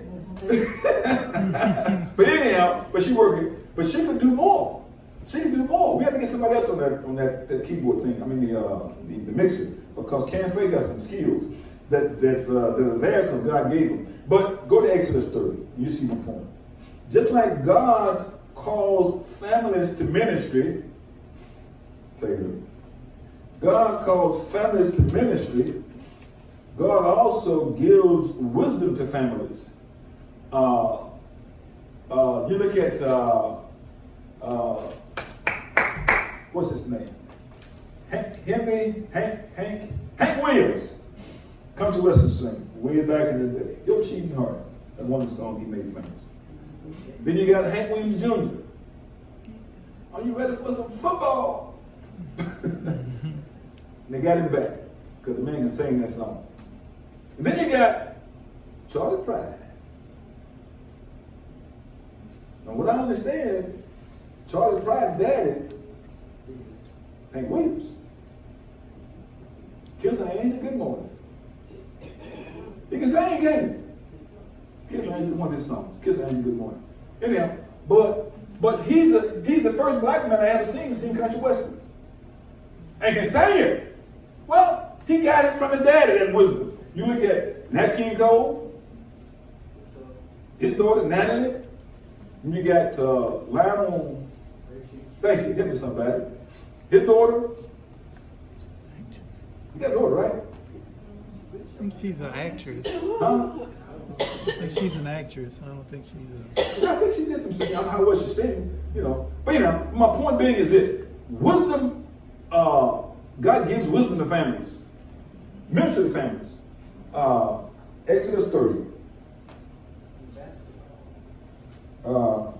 But anyhow, but she working. But she could do more. She can do more. We have to get somebody else on that keyboard thing. I mean the mixer, because Ken Faye got some skills that are there because God gave them. But go to Exodus 30. And you see my point. Just like God calls families to ministry. Take it. God calls families to ministry. God also gives wisdom to families. You look at what's his name? Hank Williams. Country Western singer, way back in the day. Your Cheating Heart. That's one of the songs he made famous. Then you got Hank Williams Jr. Are you ready for some football? And they got him back because the man can sing that song. And then you got Charlie Pride. Now, what I understand, Charlie Pride's daddy, Hank Williams, Kiss an Angel, Good Morning. He can sing, can't he? Kiss an Angel is one of his songs. Kiss an Angel, Good Morning. Anyhow, but he's the first black man I ever sing country western. And can sing it. Well, he got it from his daddy, that wisdom. You look at Nat King Cole, his daughter Natalie, and you got Lionel, thank you, hit me somebody. His daughter, you got a daughter, right? I think she's an actress. Huh? I think she's an actress. I don't think she's I think she did some singing. I don't know how well she sings, you know. But you know, my point being is this: wisdom. God gives wisdom to families, minister to families. Exodus 30. Well,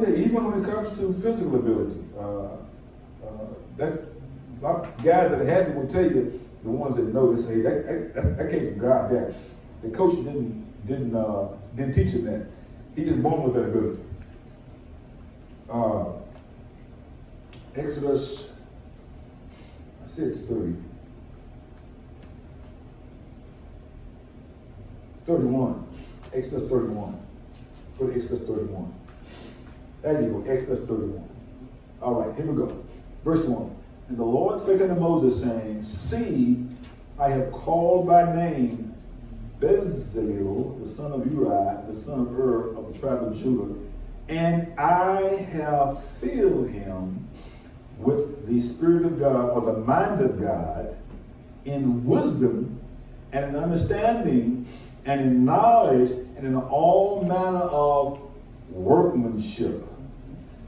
even when it comes to physical ability, that's a lot of guys that have it will tell you. The ones that know, they say that came from God. That the coach didn't teach him that. He just born with that ability. Exodus, I said 30. 31. Exodus 31. Go to Exodus 31. There you go, Exodus 31. All right, here we go. Verse 1. And the Lord spake unto Moses, saying, See, I have called by name Bezalel, the son of Uri, the son of Ur, of the tribe of Judah, and I have filled him with the Spirit of God, or the mind of God, in wisdom and in understanding and in knowledge, and in all manner of workmanship,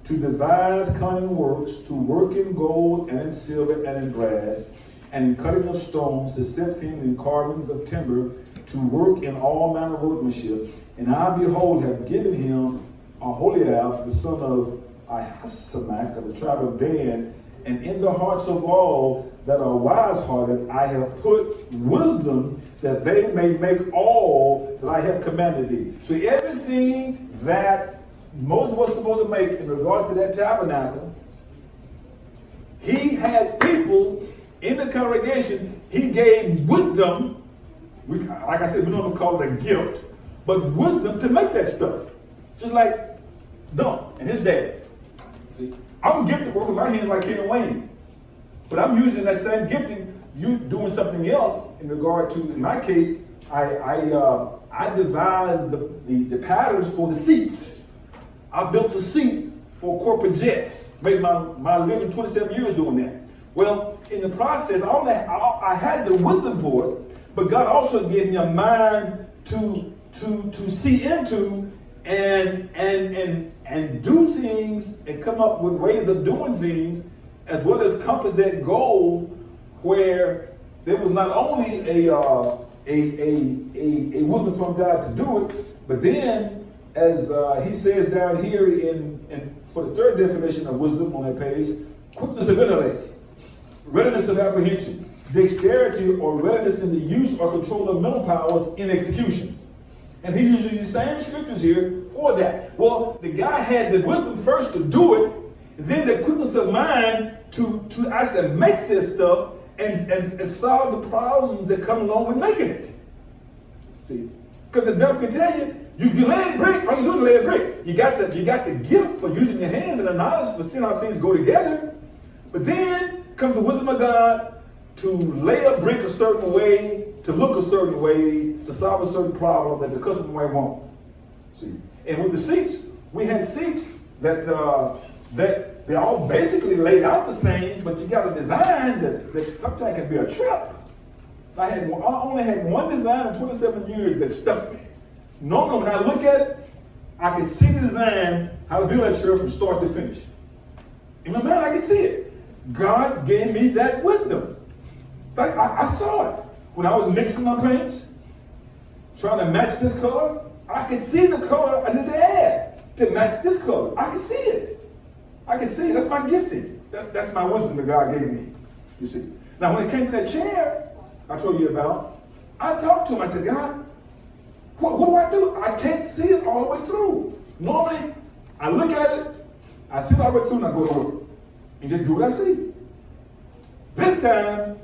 to devise cunning works, to work in gold and in silver and in brass, and in cutting of stones, to set him in carvings of timber, to work in all manner of workmanship. And I, behold, have given him Aholiab, the son of Ahisamach, of the tribe of Dan, and in the hearts of all that are wise-hearted I have put wisdom, that they may make all that I have commanded thee. So everything that Moses was supposed to make in regard to that tabernacle, he had people in the congregation, he gave wisdom. Like I said, we don't call it a gift, but wisdom to make that stuff. Just like Dunk and his dad. See, I'm gifted working with my hands like Ken and Wayne, but I'm using that same gifting, you doing something else in regard to, in my case, I devised the patterns for the seats. I built the seats for corporate jets. Made my living 27 years doing that. Well, in the process, I had the wisdom for it, but God also gave me a mind to see into and do things and come up with ways of doing things, as well as compass that goal where there was not only a wisdom from God to do it, but then, as he says down here in for the third definition of wisdom on that page, quickness of intellect, readiness of apprehension, dexterity or readiness in the use or control of mental powers in execution. And he uses the same scriptures here for that. Well, the guy had the wisdom first to do it, then the quickness of mind to actually make this stuff and solve the problems that come along with making it. See, because the devil can tell you, you lay a brick, all you do is lay a brick. You got the gift for using your hands and the knowledge for seeing how things go together. But then comes the wisdom of God to lay a brick a certain way, to look a certain way, to solve a certain problem that the customer might want. See, and with the seats, we had seats that they all basically laid out the same, but you got a design that sometimes can be a trip. I only had one design in 27 years that stuck me. Normally, when I look at it, I can see the design, how to build that chair from start to finish. In my mind, I can see it. God gave me that wisdom. I saw it. When I was mixing my paints, trying to match this color, I could see the color I need to add to match this color. I could see it. I could see it. That's my gifting. That's my wisdom that God gave me. You see. Now, when it came to that chair I told you about, I talked to him. I said, God, what do? I can't see it all the way through. Normally, I look at it, I see it all the way through, and I go to work and just do what I see. This time,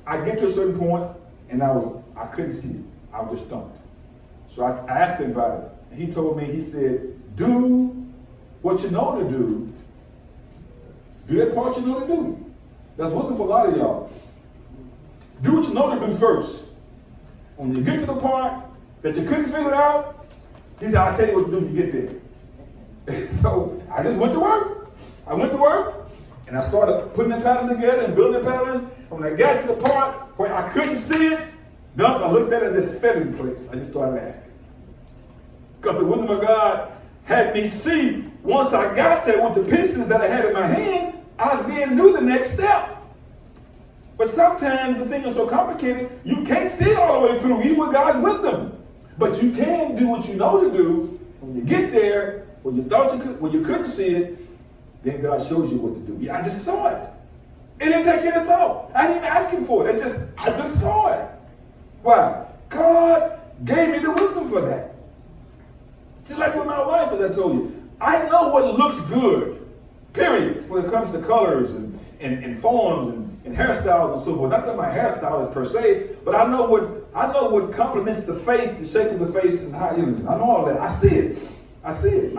I get to a certain point, and I couldn't see it. I was just stumped. So I asked him about it, and he told me, he said, do what you know to do. Do that part you know to do. That's wisdom for a lot of y'all. Do what you know to do first. When you get to the part that you couldn't figure it out, he said, I'll tell you what to do when you get there. So I just went to work. I went to work, and I started putting the patterns together and building the patterns. And when I got to the part where I couldn't see it, I looked at it and it fell in place. I just started laughing. Because the wisdom of God had me see, once I got there with the pieces that I had in my hand, I then knew the next step. But sometimes the thing is so complicated, you can't see it all the way through, even with God's wisdom. But you can do what you know to do. When you get there, when you thought you could, when you couldn't see it, then God shows you what to do. Yeah, I just saw it. It didn't take any thought. I didn't even ask him for it. I just saw it. Why? God gave me the wisdom for that. See, like with my wife, as I told you, I know what looks good, period, when it comes to colors and forms and hairstyles and so forth. Not that my hairstyle is per se, but I know what complements the face, the shape of the face, and how I know all that. I see it. I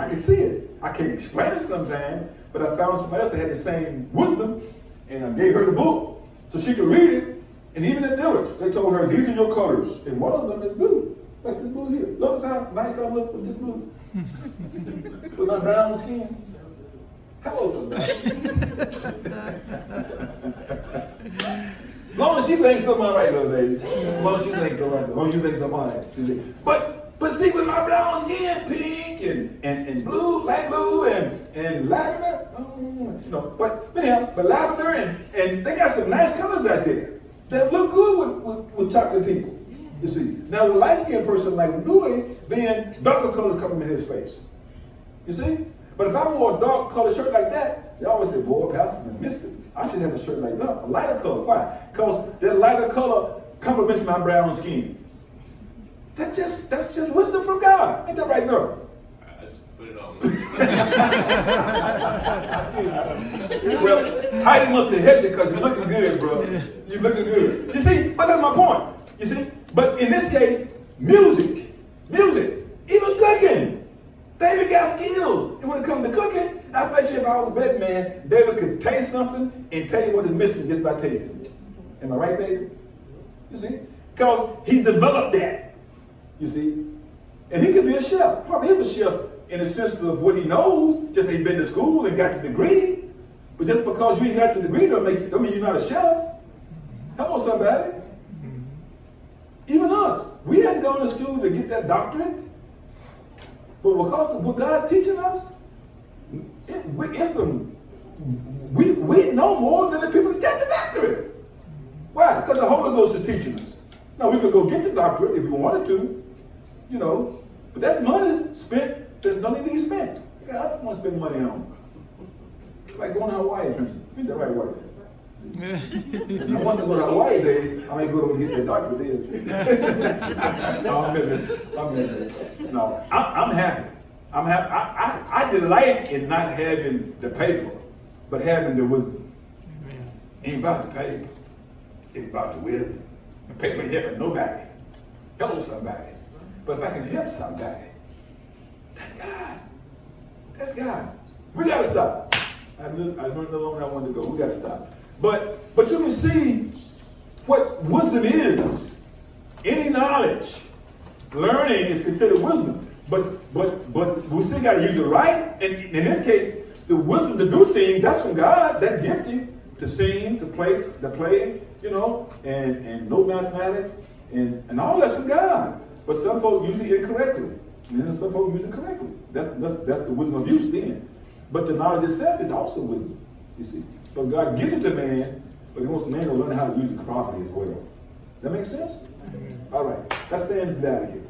can see it. I can't explain it sometimes, but I found somebody else that had the same wisdom, and I gave her the book so she could read it. And even at Dillard's, they told her, these are your colors. And one of them is blue. Like this blue here. Notice how nice I look with this blue. With my brown skin. Hello, somebody. As long as she thinks I'm all right, little lady. As long as she thinks I'm all right. As long as you think I'm all right. You see? But see, with my brown skin, pink and blue, light blue and lavender, you know, but lavender and they got some nice colors out there that look good with chocolate people. You see? Now, with a light-skinned person like Louis, then darker colors come in his face. You see? But if I wore a dark colored shirt like that, they always say, boy, Pastor, I missed it. I should have a shirt like that, a lighter color. Why? Because that lighter color complements my brown skin. That's just wisdom from God. Ain't that right, no? I just put it on. Well, Heidi must have helped you because you're looking good, bro. You're looking good. You see, but that's my point. You see? But in this case, music, even cooking. David got skills. And when it comes to cooking, I bet you if I was a betting man, David could taste something and tell you what is missing just by tasting it. Am I right, David? You see? Because he developed that. You see? And he could be a chef. Probably is a chef in the sense of what he knows, just ain't been to school and got the degree. But just because you ain't got the degree don't mean you're not a chef. Hello, somebody. Even us, we hadn't gone to school to get that doctorate. But because of what God teaching us, we know more than the people that got the doctorate. Why? Because the Holy Ghost is teaching us. Now, we could go get the doctorate if we wanted to, you know, but that's money spent that don't need to be spent. I just want to spend money on. Like going to Hawaii, for instance. Ain't that right, wife? I want to go to Hawaii day, I might go and get that doctorate there. No, I'm happy. I'm happy. I delight in not having the paper, but having the wisdom. Amen. Ain't about the paper. It's about the wisdom. The paper ain't helping nobody. Hello, somebody. But if I can help somebody, that's God. That's God. We gotta stop. I learned the longer I wanted to go. We gotta stop. But you can see what wisdom is. Any knowledge, learning is considered wisdom. But we still got to use it right. And in this case, the wisdom to do things, that's from God. That gifting to sing, to play, you know, and know mathematics, and all that's from God. But some folk use it incorrectly. And then some folk use it correctly. That's the wisdom of use then. But the knowledge itself is also wisdom, you see. But God gives it to man, but he wants the man to learn how to use it properly as well. That make sense? All right. Let's stand out of here.